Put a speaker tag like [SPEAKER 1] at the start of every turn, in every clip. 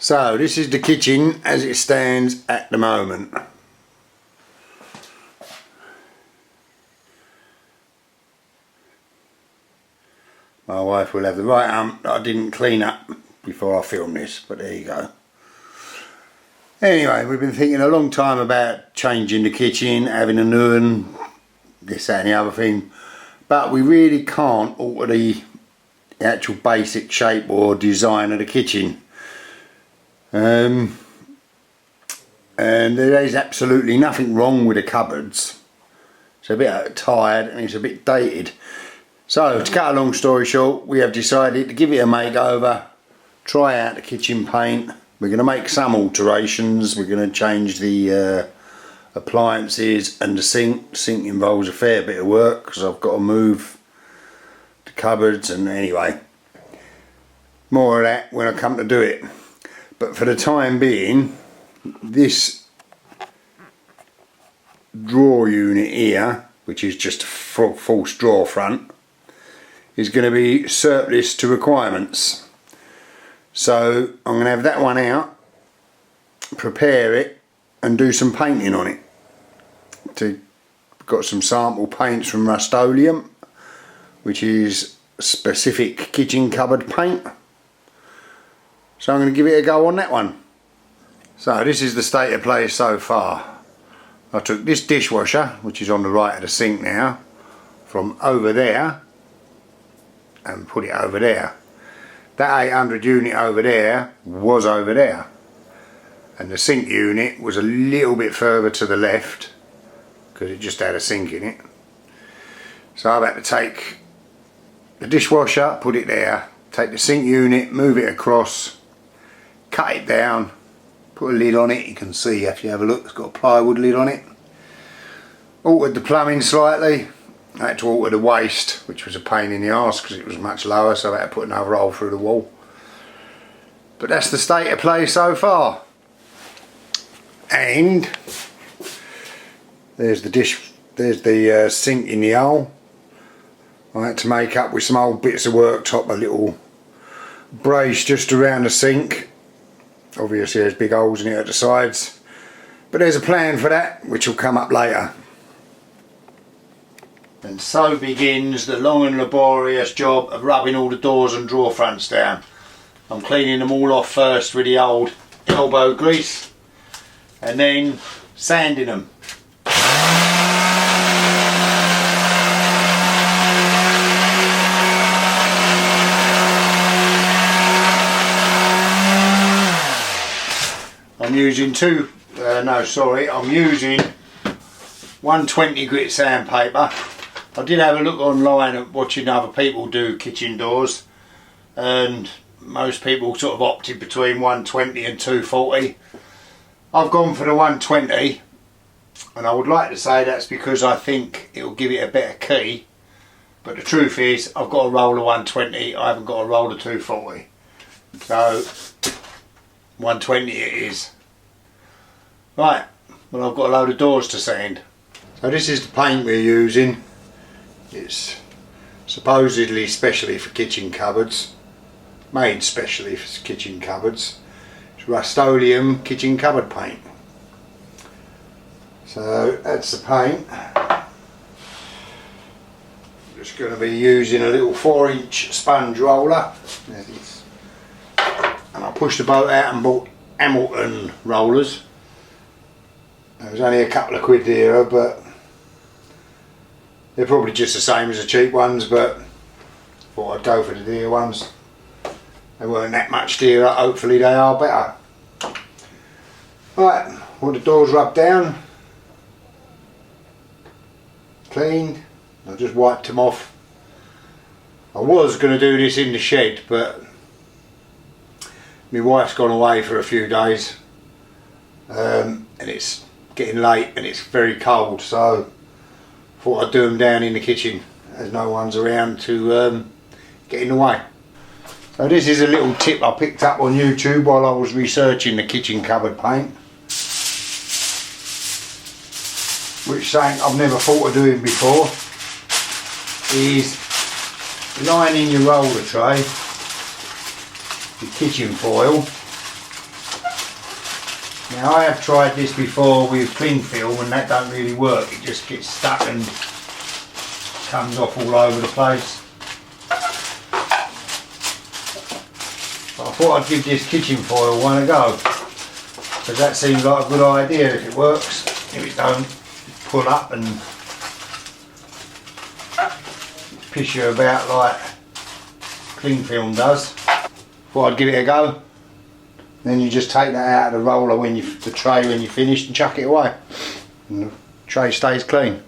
[SPEAKER 1] So this is the kitchen as it stands at the moment. My wife will have the right hump that I didn't clean up before I filmed this, but there you go. Anyway, we've been thinking a long time about changing the kitchen, having a new one, this, that and the other thing, but we really can't alter the actual basic shape or design of the kitchen. And there is absolutely nothing wrong with the cupboards. It's a bit tired and it's a bit dated. So to cut a long story short, we have decided to give it a makeover, try out the kitchen paint. We're going to make some alterations. We're going to change the appliances and the sink. The sink involves a fair bit of work because I've got to move the cupboards, and anyway, more of that when I come to do it. But for the time being, this drawer unit here, which is just a false drawer front, is going to be surplus to requirements. So I'm going to have that one out, prepare it and do some painting on it. Got some sample paints from Rust-Oleum, which is specific kitchen cupboard paint. So I'm going to give it a go on that one. So this is the state of play so far. I took this dishwasher, which is on the right of the sink now, from over there and put it over there. That 800 unit over there was over there, and the sink unit was a little bit further to the left because it just had a sink in it. So I've had to take the dishwasher, put it there, take the sink unit, move it across, cut it down, put a lid on it. You can see if you have a look, it's got a plywood lid on it. Altered the plumbing slightly. I had to alter the waste, which was a pain in the arse because it was much lower, so I had to put another hole through the wall. But that's the state of play so far. And there's the sink in the hole. I had to make up with some old bits of worktop, a little brace just around the sink. Obviously there's big holes in it at the sides, but there's a plan for that which will come up later. And so begins the long and laborious job of rubbing all the doors and drawer fronts down. I'm cleaning them all off first with the old elbow grease and then sanding them. I'm using I'm using 120 grit sandpaper. I did have a look online at watching other people do kitchen doors, and most people sort of opted between 120 and 240. I've gone for the 120, and I would like to say that's because I think it will give it a better key, but the truth is I've got a roll of 120, I haven't got a roll of 240, so 120 it is. Right, well, I've got a load of doors to sand. So this is the paint we're using. It's supposedly specially for kitchen cupboards, made specially for kitchen cupboards. It's Rust-Oleum kitchen cupboard paint. So that's the paint. I'm just going to be using a little 4-inch sponge roller. There it is. And I pushed the boat out and bought Hamilton rollers. There was only a couple of quid dearer, but they're probably just the same as the cheap ones, but thought I'd go for the dear ones. They weren't that much dearer, hopefully they are better. Right, all the doors rubbed down, cleaned. I just wiped them off. I was going to do this in the shed, but my wife's gone away for a few days, and it's getting late and it's very cold, so thought I'd do them down in the kitchen as no one's around to get in the way. So this is a little tip I picked up on YouTube while I was researching the kitchen cupboard paint, which something I've never thought of doing before, is lining your roller tray with kitchen foil Now I have tried this before with cling film and that don't really work, it just gets stuck and comes off all over the place. But I thought I'd give this kitchen foil one a go, because that seems like a good idea if it works. If it don't, pull up and piss you about like cling film does. Thought I'd give it a go. Then you just take that out of the roller when the tray when you're finished and chuck it away. And the tray stays clean.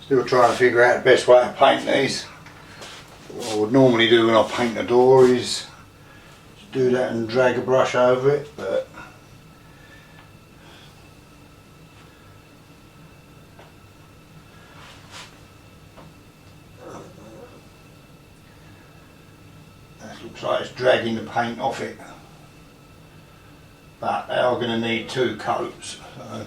[SPEAKER 1] Still trying to figure out the best way to paint these. What I would normally do when I paint a door is do that and drag a brush over it, but that looks like it's dragging the paint off it. But they are going to need 2 coats. So.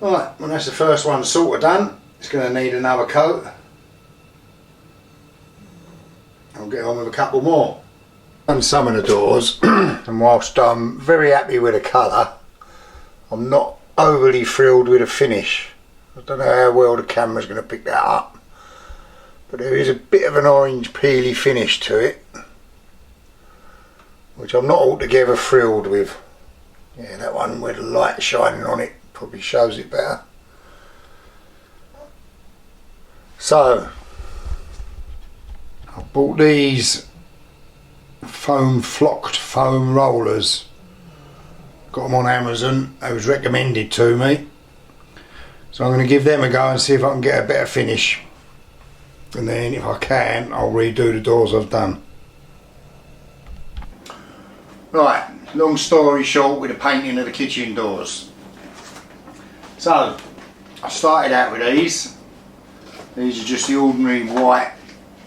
[SPEAKER 1] Right, well that's the first one sort of done. It's going to need another coat. I'll get on with a couple more. Done some of the doors and whilst I'm very happy with the colour, I'm not overly thrilled with the finish. I don't know how well the camera's going to pick that up, but there is a bit of an orange peely finish to it, which I'm not altogether thrilled with. Yeah, that one with the light shining on it probably shows it better. So I bought these flocked foam rollers. Got them on Amazon. They was recommended to me, so I'm going to give them a go and see if I can get a better finish, and then if I can I'll redo the doors I've done. Right, long story short with the painting of the kitchen doors. So I started out with these. These are just the ordinary white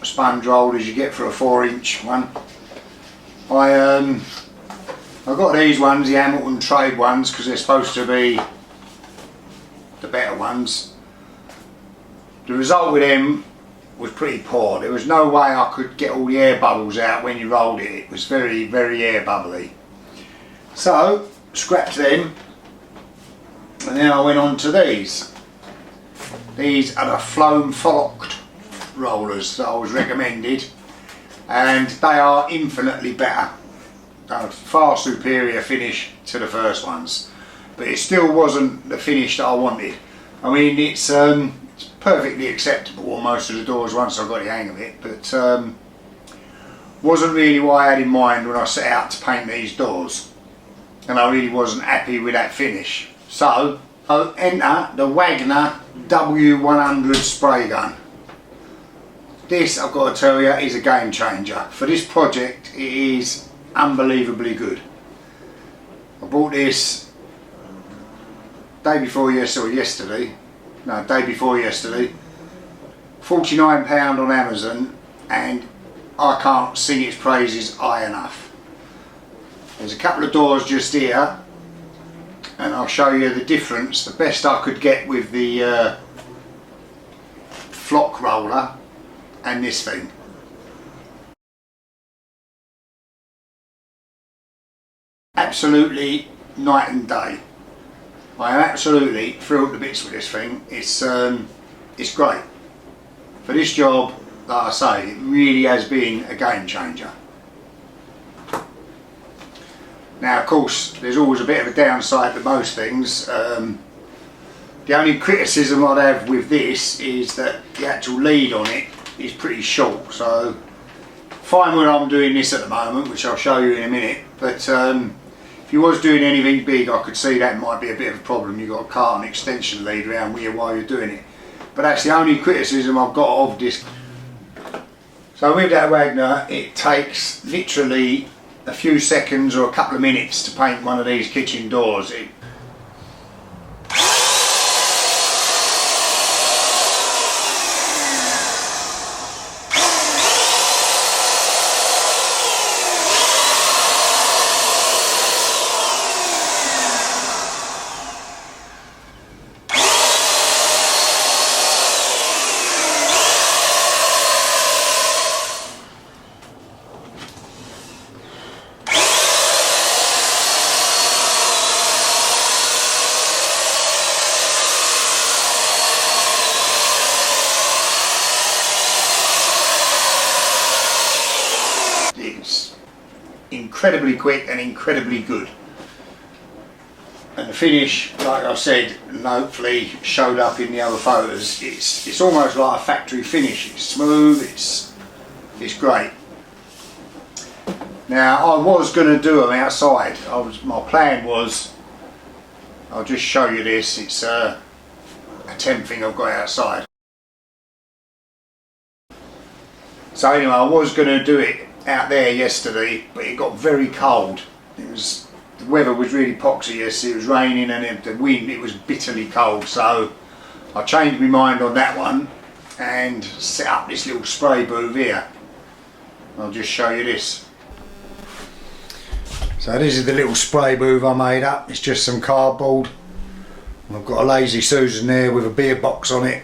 [SPEAKER 1] sponge rollers you get for a 4-inch one. I got these ones, the Hamilton Trade ones, because they're supposed to be the better ones. The result with them was pretty poor. There was no way I could get all the air bubbles out when you rolled it. It was very, very air bubbly. So scrapped them, and then I went on to these. These are the foam flocked rollers that I was recommended, and they are infinitely better. A far superior finish to the first ones, but it still wasn't the finish that I wanted. I mean, it's perfectly acceptable on most of the doors once I got the hang of it, but wasn't really what I had in mind when I set out to paint these doors, and I really wasn't happy with that finish. So enter the Wagner W100 spray gun. This, I've got to tell you, is a game changer. For this project it is unbelievably good. I bought this day before yesterday, £49 on Amazon, and I can't sing its praises high enough. There's a couple of doors just here, and I'll show you the difference, the best I could get with the flock roller and this thing. Absolutely night and day. I am absolutely thrilled to bits with this thing. It's great. For this job, like I say, it really has been a game changer. Now of course there's always a bit of a downside to most things. The only criticism I'd have with this is that the actual lead on it is pretty short, so fine when I'm doing this at the moment, which I'll show you in a minute, but if you was doing anything big I could see that might be a bit of a problem. You've got a cart and extension lead around with you while you're doing it, but that's the only criticism I've got of this. So with that Wagner, it takes literally a few seconds or a couple of minutes to paint one of these kitchen doors. It's incredibly quick and incredibly good, and the finish, like I said, and hopefully showed up in the other photos, it's almost like a factory finish. It's smooth, it's great. Now I was going to do them outside. My plan was, I'll just show you this, it's a temp thing I've got outside. So anyway, I was going to do it out there yesterday, but it got very cold. The weather was really poxy yesterday. It was raining and the wind, it was bitterly cold, so I changed my mind on that one and set up this little spray booth here. I'll just show you this. So this is the little spray booth I made up. It's just some cardboard. I've got a Lazy Susan there with a beer box on it.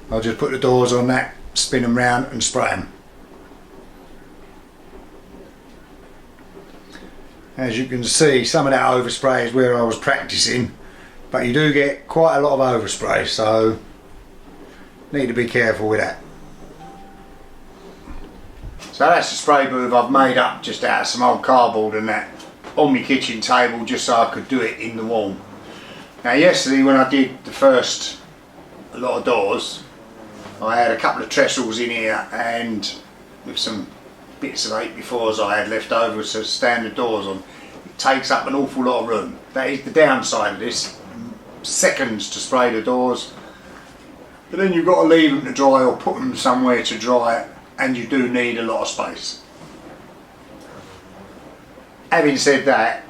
[SPEAKER 1] I'll just put the doors on that, spin them round and spray them. As you can see, some of that overspray is where I was practicing, but you do get quite a lot of overspray, so need to be careful with that. So that's the spray booth I've made up just out of some old cardboard and that on my kitchen table, just so I could do it in the wall. Now yesterday when I did the first lot of doors, I had a couple of trestles in here and with some bits of 8x4s I had left over to stand the doors on. It takes up an awful lot of room. That is the downside of this. Seconds to spray the doors, but then you've got to leave them to dry or put them somewhere to dry, and you do need a lot of space. Having said that,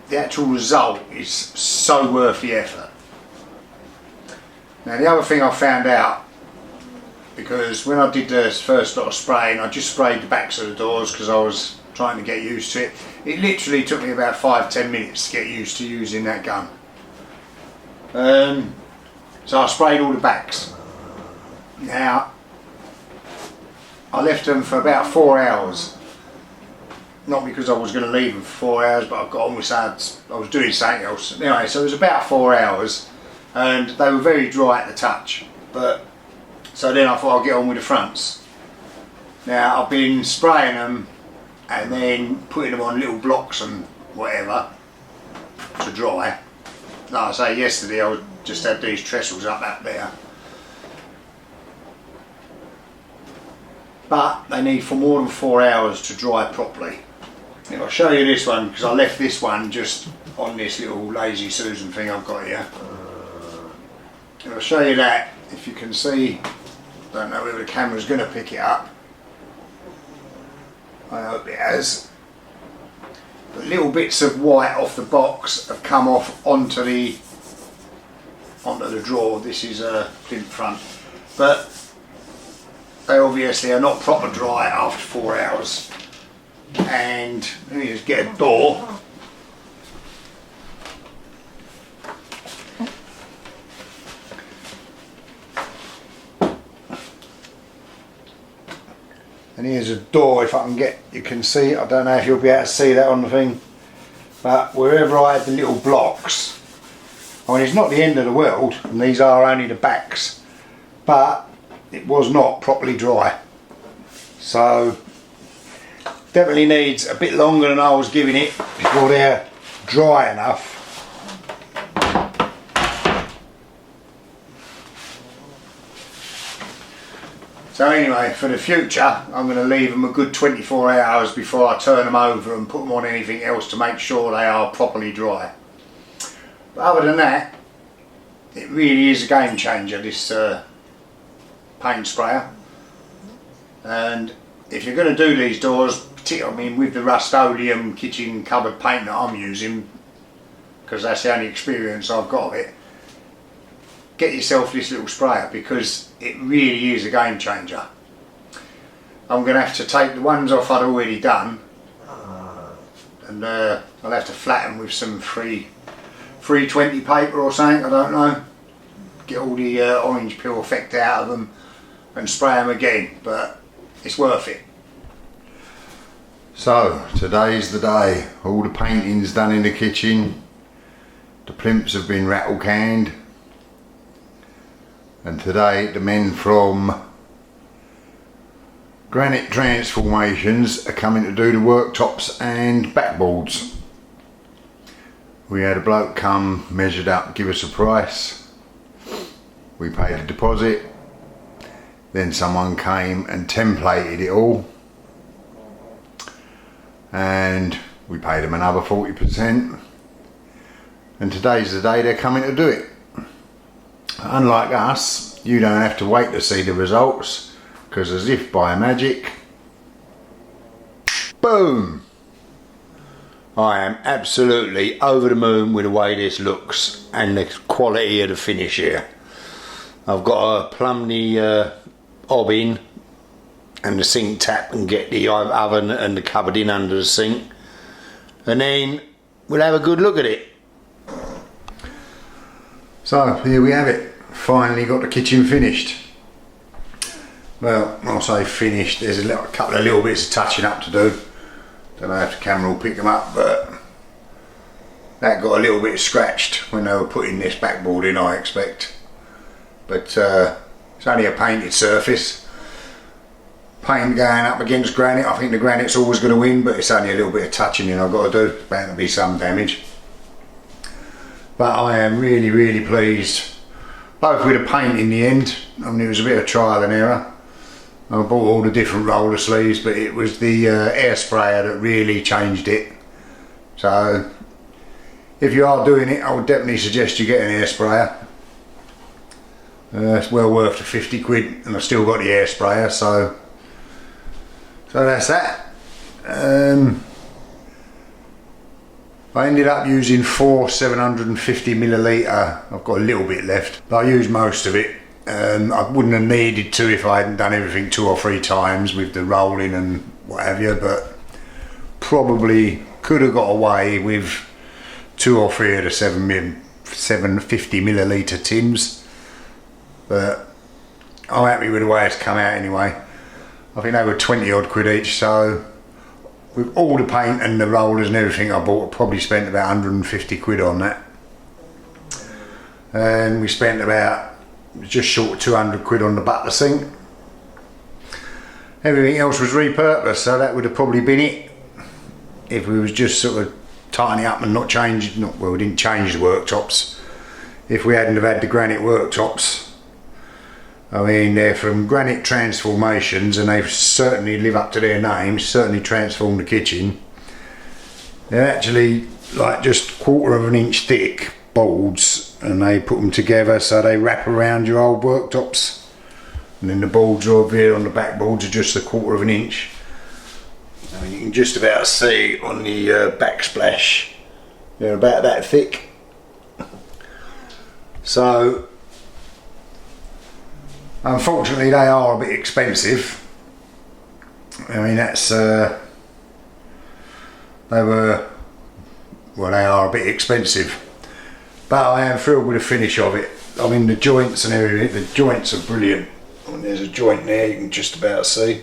[SPEAKER 1] the actual result is so worth the effort. Now the other thing I found out, because when I did the first lot of spraying, I just sprayed the backs of the doors because I was trying to get used to it. It literally took me about 5-10 minutes to get used to using that gun. So I sprayed all the backs. Now I left them for about 4 hours. Not because I was going to leave them for 4 hours, but I got on with something, I was doing something else. Anyway, so it was about 4 hours and they were very dry at the touch. But so then I thought I'd get on with the fronts. Now I've been spraying them and then putting them on little blocks and whatever to dry. Like I say, yesterday I just had these trestles up there. But they need for more than 4 hours to dry properly. Now I'll show you this one because I left this one just on this little Lazy Susan thing I've got here. And I'll show you that, if you can see. Don't know whether the camera's going to pick it up. I hope it has. But little bits of white off the box have come off onto the drawer. This is a plinth front, but they obviously are not proper dry after 4 hours. And let me just get a door. And here's a door, if I can get, you can see it. I don't know if you'll be able to see that on the thing, but wherever I had the little blocks, I mean, it's not the end of the world, and these are only the backs, but it was not properly dry. So definitely needs a bit longer than I was giving it before they're dry enough. So anyway, for the future, I'm going to leave them a good 24 hours before I turn them over and put them on anything else to make sure they are properly dry. But other than that, it really is a game changer, this paint sprayer. And if you're going to do these doors, particularly, I mean, with the Rust-Oleum kitchen cupboard paint that I'm using, because that's the only experience I've got of it, get yourself this little sprayer, because it really is a game changer. I'm going to have to take the ones off I'd already done, and I'll have to flatten with some 320 paper or something, I don't know, get all the orange peel effect out of them and spray them again, but it's worth it. So today's the day. All the painting's done in the kitchen, the plimps have been rattle canned, and today the men from Granite Transformations are coming to do the worktops and backboards. We had a bloke come, measured up, give us a price. We paid a deposit. Then someone came and templated it all. And we paid them another 40%. And today's the day they're coming to do it. Unlike us, you don't have to wait to see the results, because as if by magic, boom! I am absolutely over the moon with the way this looks and the quality of the finish here. I've got to plumb the hob in and the sink tap and get the oven and the cupboard in under the sink, and then we'll have a good look at it. So here we have it. Finally got the kitchen finished. Well, I'll say finished, there's a couple of little bits of touching up to do. Don't know if the camera will pick them up, but that got a little bit scratched when they were putting this backboard in, I expect. But it's only a painted surface. Paint going up against granite, I think the granite's always going to win, but it's only a little bit of touching in I've got to do. There's bound to be some damage. But I am really, really pleased. Both with the paint in the end. I mean, it was a bit of trial and error. I bought all the different roller sleeves, but it was the air sprayer that really changed it. So if you are doing it, I would definitely suggest you get an air sprayer. It's well worth the 50 quid, and I've still got the air sprayer, so that's that. I ended up using 4 750ml. I've got a little bit left, but I used most of it. I wouldn't have needed to if I hadn't done everything 2 or 3 times with the rolling and what have you, but probably could have got away with 2 or 3 of the 750ml tins. But I'm happy with the way it's come out anyway. I think they were 20 odd quid each, so with all the paint and the rollers and everything I bought, I probably spent about 150 quid on that. And we spent about just short of 200 quid on the butler sink. Everything else was repurposed, so that would have probably been it if we was just sort of tightening up and not changing, well, we didn't change the worktops. If we hadn't have had the Granite worktops, I mean, they're from Granite Transformations, and they've certainly live up to their name, certainly transformed the kitchen. They're actually like just 1/4 of an inch thick boards, and they put them together so they wrap around your old worktops, and then the boards are over here on the back boards are just 1/4 of an inch. I mean, you can just about see on the backsplash, they're about that thick. So unfortunately they are a bit expensive. I mean, that's They were, well, they are a bit expensive, but I am thrilled with the finish of it. I mean, the joints and everything, the joints are brilliant. I mean, there's a joint there you can just about see,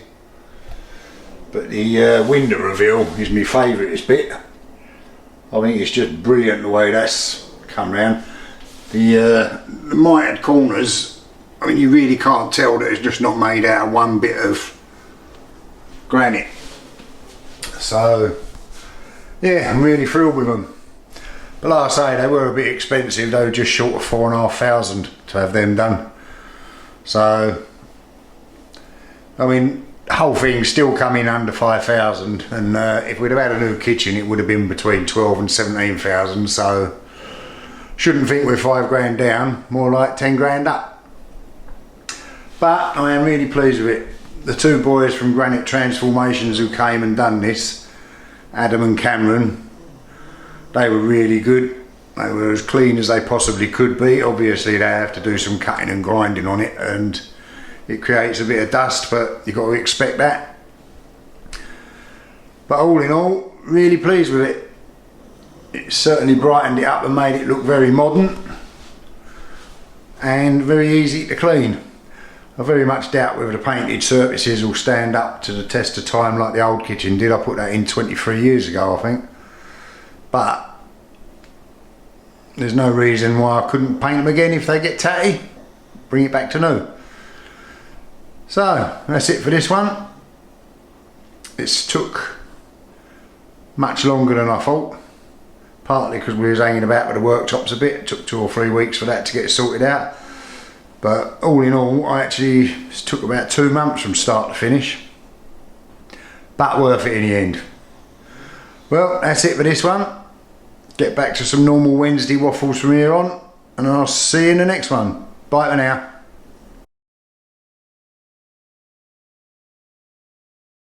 [SPEAKER 1] but the window reveal is my favourite bit. I think it's just brilliant the way that's come round. The mitered corners, I mean, you really can't tell that it's just not made out of one bit of granite. So yeah, I'm really thrilled with them. But like I say, they were a bit expensive. They were just short of 4,500 to have them done. So I mean, the whole thing still come in under 5,000, and if we'd have had a new kitchen it would have been between 12 and 17,000, so shouldn't think we're 5 grand down, more like 10 grand up. But I am really pleased with it. The two boys from Granite Transformations who came and done this, Adam and Cameron, they were really good. They were as clean as they possibly could be. Obviously they have to do some cutting and grinding on it, and it creates a bit of dust, but you've got to expect that. But all in all, really pleased with it. It certainly brightened it up and made it look very modern and very easy to clean. I very much doubt whether the painted surfaces will stand up to the test of time like the old kitchen did. I put that in 23 years ago, I think. But there's no reason why I couldn't paint them again if they get tatty. Bring it back to new. So that's it for this one. It's took much longer than I thought, partly because we was hanging about with the worktops a bit. It took 2 or 3 weeks for that to get sorted out, but all in all it took about 2 months from start to finish, but worth it in the end. Well, that's it for this one. Get back to some normal Wednesday waffles from here on, and I'll see you in the next one. Bye for now.